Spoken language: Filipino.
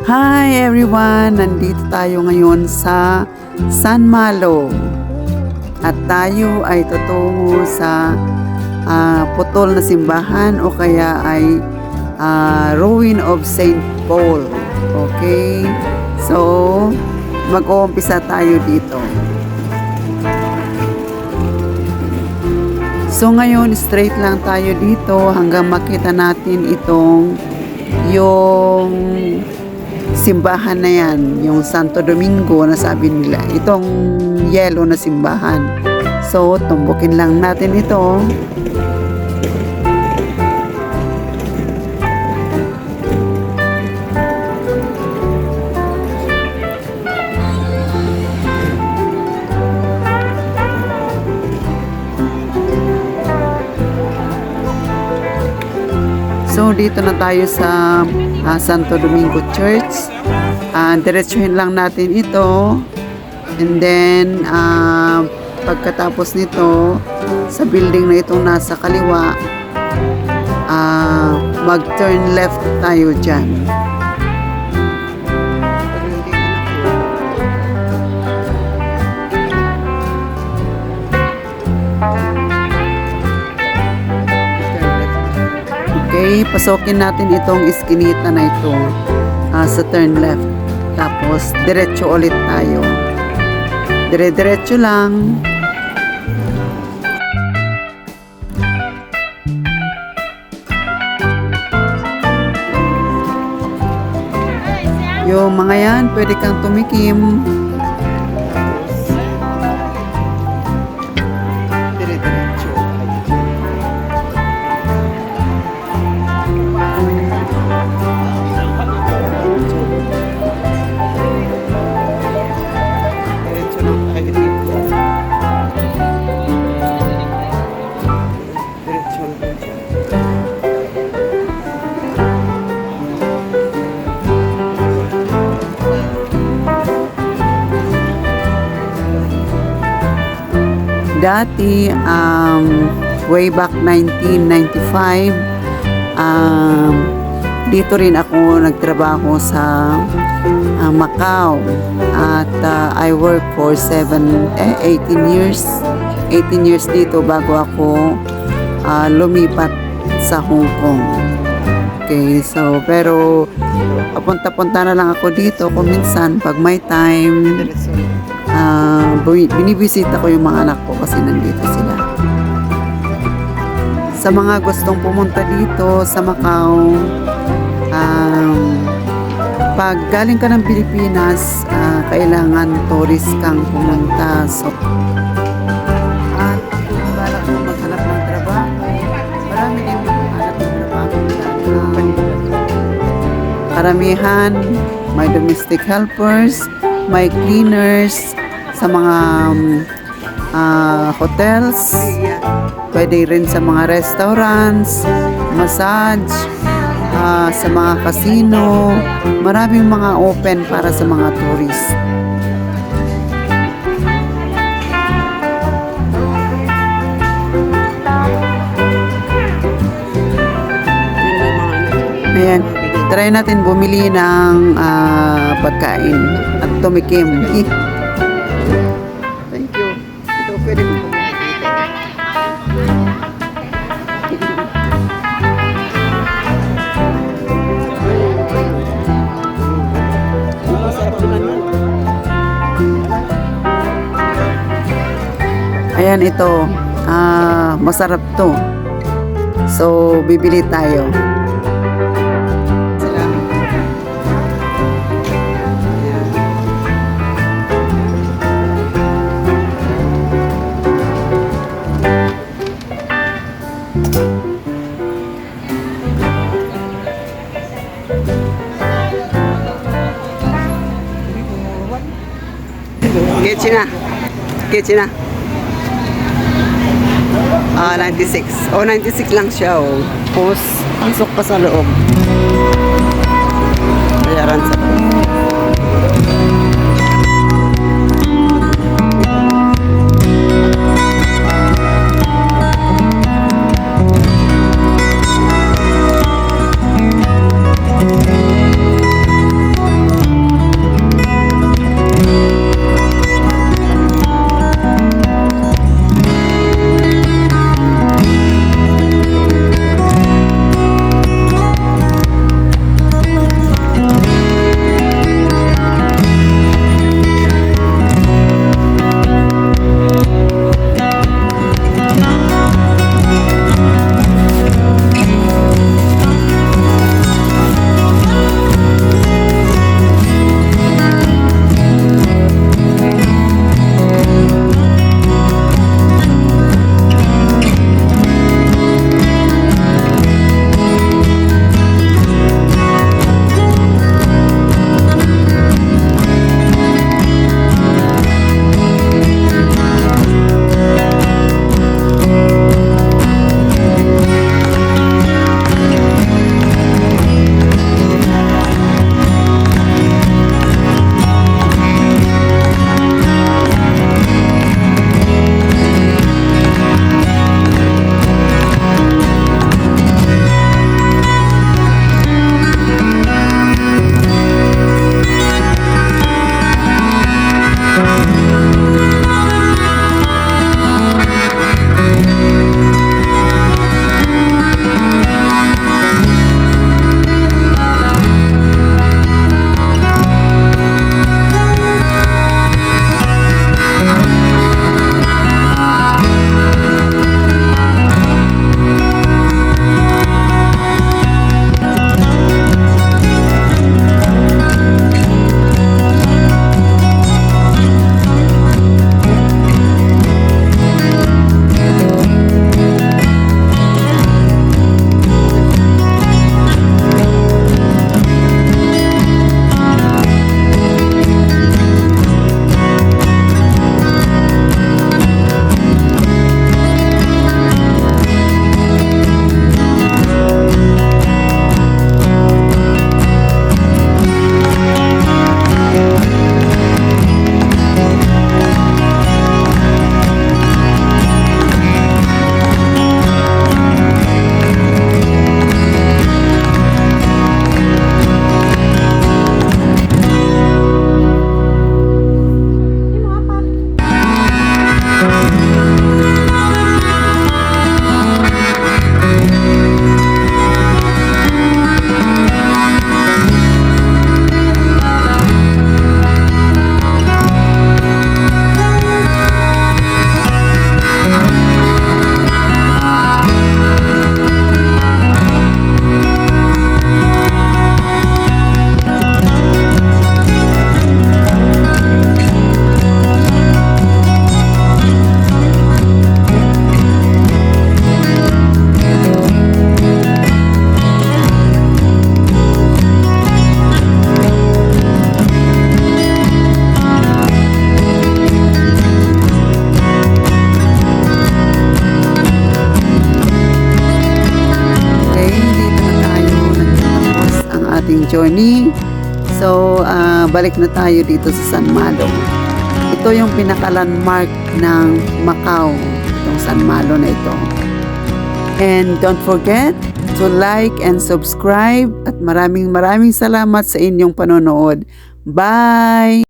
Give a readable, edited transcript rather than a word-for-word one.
Hi everyone! Nandito tayo ngayon sa San Malo. At tayo ay tutungo sa putol na simbahan o kaya ay ruin of St. Paul. Okay? So, mag-uumpisa tayo dito. So ngayon, straight lang tayo dito hanggang makita natin yung simbahan na yan, yung Santo Domingo na sabi nila, itong yellow na simbahan. So, tumbukin lang natin ito. So, dito na tayo sa Santo Domingo Church. Diretsuhin lang natin ito. And then, pagkatapos nito, sa building na itong nasa kaliwa, mag-turn left tayo dyan. Okay, pasokin natin itong iskinita na ito sa turn left. Tapos, diretso ulit tayo. Dire-diretso lang. Yung mga yan, pwede kang tumikim. Dati, way back 1995, dito rin ako nagtrabaho sa Macau. At I work for 18 years. 18 years dito bago ako lumipat sa Hong Kong. Okay, so, pero papunta-punta na lang ako dito kung minsan pag may time. Binibisita ko yung mga anak ko kasi nandito sila. Sa mga gustong pumunta dito sa Macau, pag galing ka ng Pilipinas, kailangan tourist kang pumunta. So, at kung balak mo maghanap ng trabaho, marami din maghanap ng trabaho. Karamihan, may domestic helpers, may cleaners, sa mga hotels, pwede rin sa mga restaurants, massage, sa mga casino, maraming mga open para sa mga tourist. Ayan, try natin bumili ng pagkain at tumikim. Ayan, ito. Masarap to. So, bibili tayo. Kitchen na. 96. 96 lang siya, oh. Tapos, pasok pa sa loob. Bayaran sa ating journey. So, balik na tayo dito sa San Malo. Ito yung pinaka-landmark ng Macau, itong San Malo na ito. And don't forget to like and subscribe at maraming salamat sa inyong panonood. Bye!